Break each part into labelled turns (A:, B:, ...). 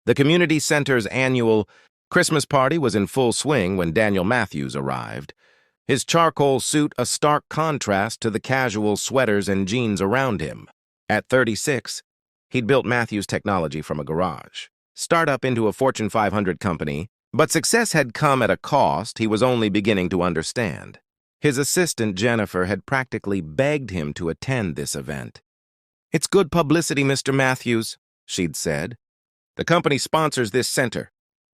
A: The community center's annual Christmas party was in full swing when Daniel Matthews arrived, his charcoal suit a stark contrast to the casual sweaters and jeans around him. At 36, he'd built Matthews Technology from a garage, startup into a Fortune 500 company, but success had come at a cost he was only beginning to understand. His assistant, Jennifer, had practically begged him to attend this event. "It's good publicity, Mr. Matthews," she'd said. "The company sponsors this center.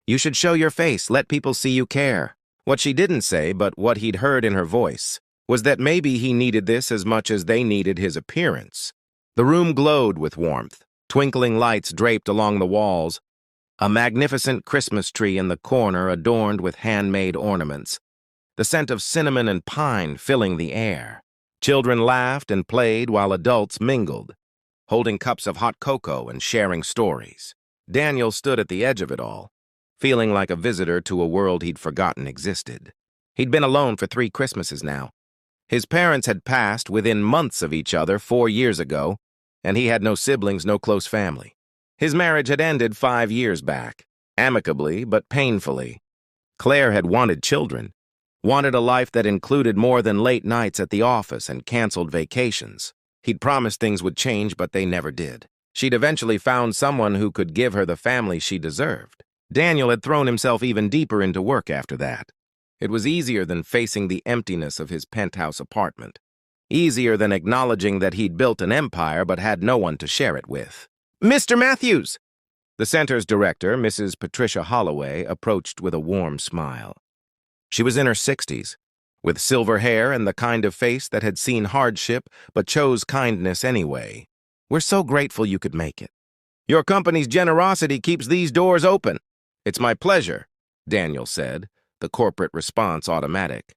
A: You should show your face, let people see you care." What she didn't say, but what he'd heard in her voice, was that maybe he needed this as much as they needed his appearance. The room glowed with warmth, twinkling lights draped along the walls, a magnificent Christmas tree in the corner adorned with handmade ornaments, the scent of cinnamon and pine filling the air. Children laughed and played while adults mingled, holding cups of hot cocoa and sharing stories. Daniel stood at the edge of it all, feeling like a visitor to a world he'd forgotten existed. He'd been alone for 3 Christmases now. His parents had passed within months of each other 4 years ago, and he had no siblings, no close family. His marriage had ended 5 years back, amicably but painfully. Claire had wanted children, wanted a life that included more than late nights at the office and canceled vacations. He'd promised things would change, but they never did. She'd eventually found someone who could give her the family she deserved. Daniel had thrown himself even deeper into work after that. It was easier than facing the emptiness of his penthouse apartment. Easier than acknowledging that he'd built an empire but had no one to share it with. "Mr. Matthews!" The center's director, Mrs. Patricia Holloway, approached with a warm smile. She was in her 60s, with silver hair and the kind of face that had seen hardship but chose kindness anyway. "We're so grateful you could make it. Your company's generosity keeps these doors open." "It's my pleasure," Daniel said, the corporate response automatic.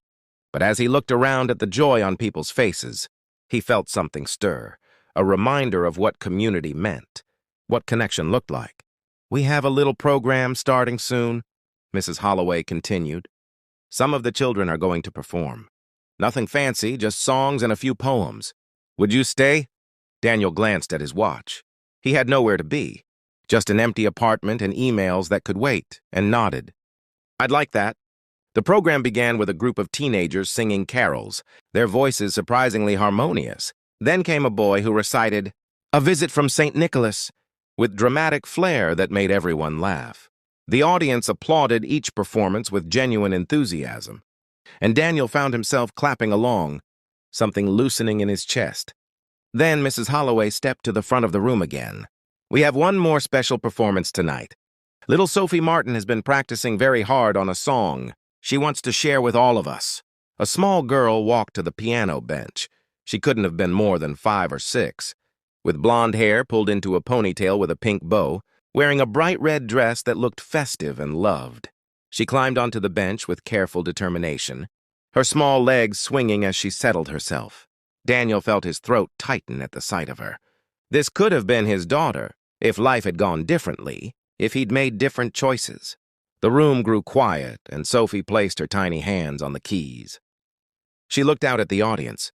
A: But as he looked around at the joy on people's faces, he felt something stir, a reminder of what community meant, what connection looked like. "We have a little program starting soon," Mrs. Holloway continued. "Some of the children are going to perform. Nothing fancy, just songs and a few poems. Would you stay?" Daniel glanced at his watch. He had nowhere to be, just an empty apartment and emails that could wait, and nodded. "I'd like that." The program began with a group of teenagers singing carols, their voices surprisingly harmonious. Then came a boy who recited, "A Visit from St. Nicholas," with dramatic flair that made everyone laugh. The audience applauded each performance with genuine enthusiasm, and Daniel found himself clapping along, something loosening in his chest. Then Mrs. Holloway stepped to the front of the room again. "We have one more special performance tonight. Little Sophie Martin has been practicing very hard on a song she wants to share with all of us." A small girl walked to the piano bench. She couldn't have been more than 5 or 6, with blonde hair pulled into a ponytail with a pink bow, wearing a bright red dress that looked festive and loved. She climbed onto the bench with careful determination, her small legs swinging as she settled herself. Daniel felt his throat tighten at the sight of her. This could have been his daughter, if life had gone differently, if he'd made different choices. The room grew quiet, and Sophie placed her tiny hands on the keys. She looked out at the audience,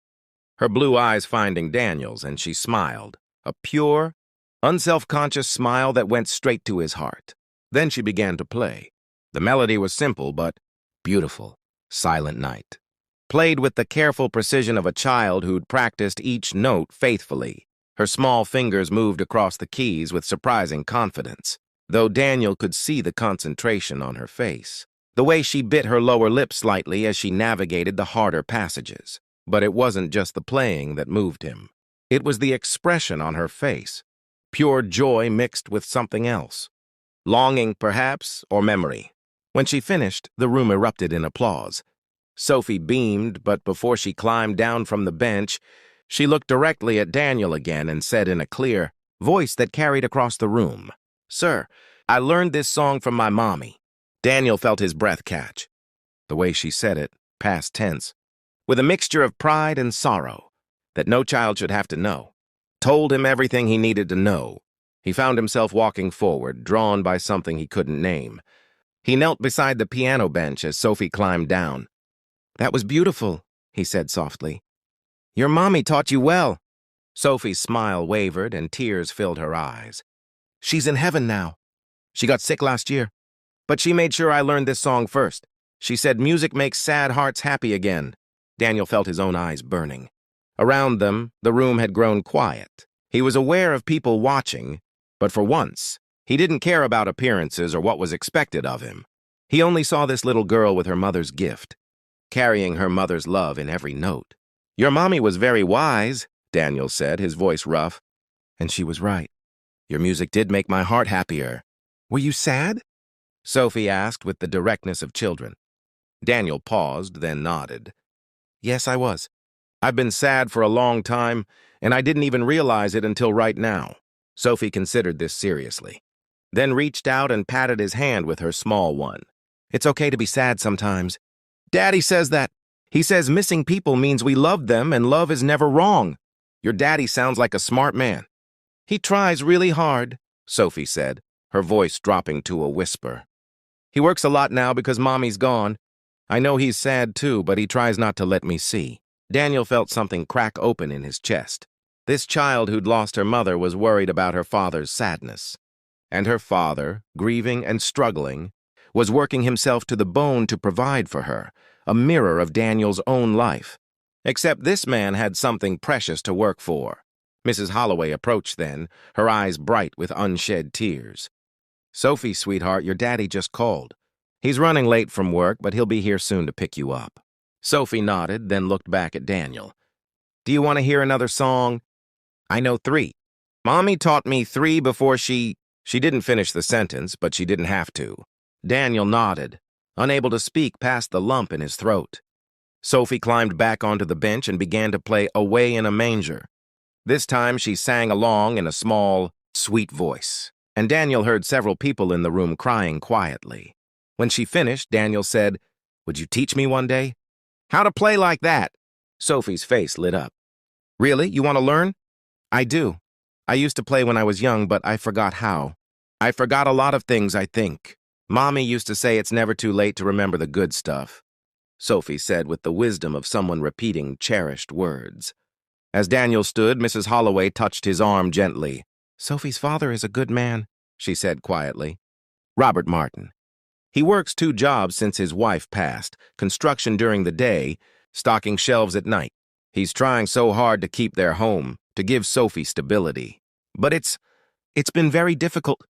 A: her blue eyes finding Daniel's, and she smiled, a pure, unself-conscious smile that went straight to his heart. Then she began to play. The melody was simple but beautiful, Silent Night, played with the careful precision of a child who'd practiced each note faithfully. Her small fingers moved across the keys with surprising confidence, though Daniel could see the concentration on her face, the way she bit her lower lip slightly as she navigated the harder passages. But it wasn't just the playing that moved him. It was the expression on her face, pure joy mixed with something else. Longing, perhaps, or memory. When she finished, the room erupted in applause. Sophie beamed, but before she climbed down from the bench, she looked directly at Daniel again and said in a clear voice that carried across the room, "Sir, I learned this song from my mommy." Daniel felt his breath catch. The way she said it, past tense, with a mixture of pride and sorrow, that no child should have to know, told him everything he needed to know. He found himself walking forward, drawn by something he couldn't name. He knelt beside the piano bench as Sophie climbed down. "That was beautiful," he said softly. "Your mommy taught you well." Sophie's smile wavered and tears filled her eyes. "She's in heaven now." She got sick last year, but she made sure I learned this song first. She said music makes sad hearts happy again. Daniel felt his own eyes burning. Around them, the room had grown quiet. He was aware of people watching, but for once, he didn't care about appearances or what was expected of him. He only saw this little girl with her mother's gift, carrying her mother's love in every note. "Your mommy was very wise," Daniel said, his voice rough. "And she was right. Your music did make my heart happier." "Were you sad?" Sophie asked with the directness of children. Daniel paused, then nodded. "Yes, I was. I've been sad for a long time, and I didn't even realize it until right now." Sophie considered this seriously, then reached out and patted his hand with her small one. "It's okay to be sad sometimes. Daddy says that. He says missing people means we love them and love is never wrong. Your daddy sounds like a smart man." "He tries really hard," Sophie said, her voice dropping to a whisper. "He works a lot now because Mommy's gone. I know he's sad too, but he tries not to let me see." Daniel felt something crack open in his chest. This child who'd lost her mother was worried about her father's sadness. And her father, grieving and struggling, was working himself to the bone to provide for her, a mirror of Daniel's own life. Except this man had something precious to work for. Mrs. Holloway approached then, her eyes bright with unshed tears. "Sophie, sweetheart, your daddy just called. He's running late from work, but he'll be here soon to pick you up." Sophie nodded, then looked back at Daniel. "Do you want to hear another song? I know 3. Mommy taught me 3 before she didn't finish the sentence, but she didn't have to." Daniel nodded, unable to speak past the lump in his throat. Sophie climbed back onto the bench and began to play Away in a Manger. This time she sang along in a small, sweet voice, and Daniel heard several people in the room crying quietly. When she finished, Daniel said, "Would you teach me one day?" "How to play like that?" Sophie's face lit up. "Really? You want to learn?" "I do. I used to play when I was young, but I forgot how. I forgot a lot of things, I think. Mommy used to say it's never too late to remember the good stuff," Sophie said with the wisdom of someone repeating cherished words. As Daniel stood, Mrs. Holloway touched his arm gently. "Sophie's father is a good man," she said quietly. "Robert Martin. He works 2 jobs since his wife passed, construction during the day, stocking shelves at night. He's trying so hard to keep their home, to give Sophie stability. But it's been very difficult."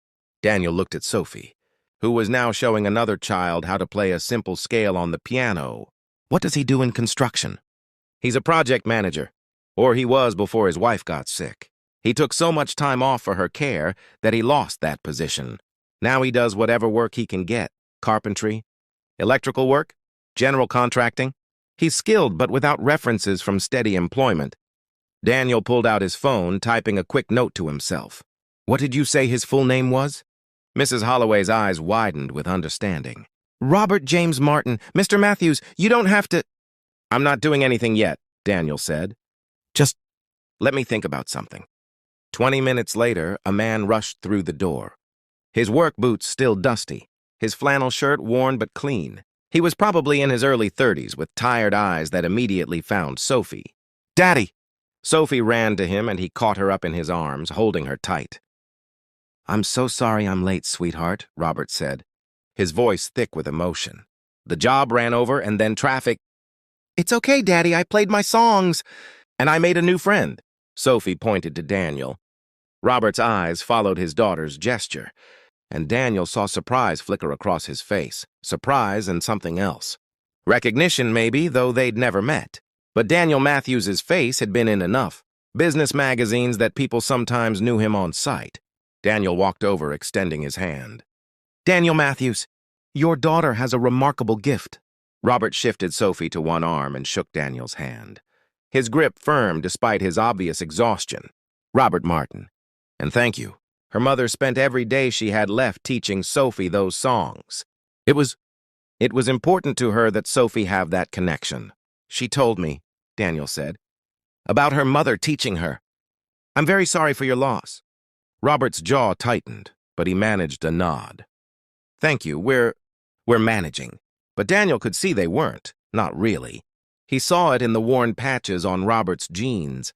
A: Daniel looked at Sophie, who was now showing another child how to play a simple scale on the piano. "What does he do in construction?" "He's a project manager, or he was before his wife got sick. He took so much time off for her care that he lost that position. Now he does whatever work he can get. Carpentry, electrical work, general contracting. He's skilled but without references from steady employment." Daniel pulled out his phone, typing a quick note to himself. "What did you say his full name was?" Mrs. Holloway's eyes widened with understanding. "Robert James Martin. Mr. Matthews, you don't have to—" "I'm not doing anything yet," Daniel said. "Just let me think about something." 20 minutes later, a man rushed through the door. His work boots still dusty, his flannel shirt worn but clean. He was probably in his early 30s with tired eyes that immediately found Sophie. "Daddy!" Sophie ran to him and he caught her up in his arms, holding her tight. "I'm so sorry I'm late, sweetheart," Robert said, his voice thick with emotion. "The job ran over and then traffic—" "It's okay, Daddy, I played my songs. And I made a new friend." Sophie pointed to Daniel. Robert's eyes followed his daughter's gesture, and Daniel saw surprise flicker across his face. Surprise and something else. Recognition, maybe, though they'd never met. But Daniel Matthews's face had been in enough business magazines that people sometimes knew him on sight. Daniel walked over, extending his hand. "Daniel Matthews, your daughter has a remarkable gift." Robert shifted Sophie to one arm and shook Daniel's hand, his grip firm despite his obvious exhaustion. "Robert Martin. And thank you. Her mother spent every day she had left teaching Sophie those songs. It was important to her that Sophie have that connection. She told me," Daniel said, "about her mother teaching her. I'm very sorry for your loss." Robert's jaw tightened, but he managed a nod. "Thank you, we're managing." But Daniel could see they weren't, not really. He saw it in the worn patches on Robert's jeans,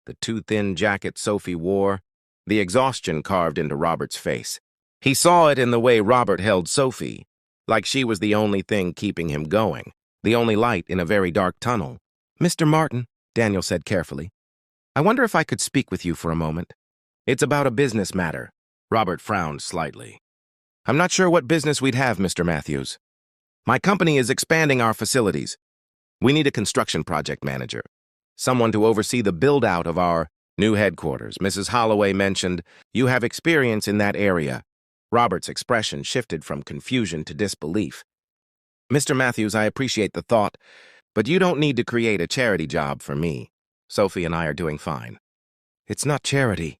A: the too-thin jacket Sophie wore, the exhaustion carved into Robert's face. He saw it in the way Robert held Sophie, like she was the only thing keeping him going, the only light in a very dark tunnel. "Mr. Martin," Daniel said carefully, "I wonder if I could speak with you for a moment." "It's about a business matter." Robert frowned slightly. "I'm not sure what business we'd have, Mr. Matthews. My company is expanding our facilities. We need a construction project manager, someone to oversee the build-out of our new headquarters. Mrs. Holloway mentioned you have experience in that area." Robert's expression shifted from confusion to disbelief. "Mr. Matthews, I appreciate the thought, but you don't need to create a charity job for me. Sophie and I are doing fine." "It's not charity,"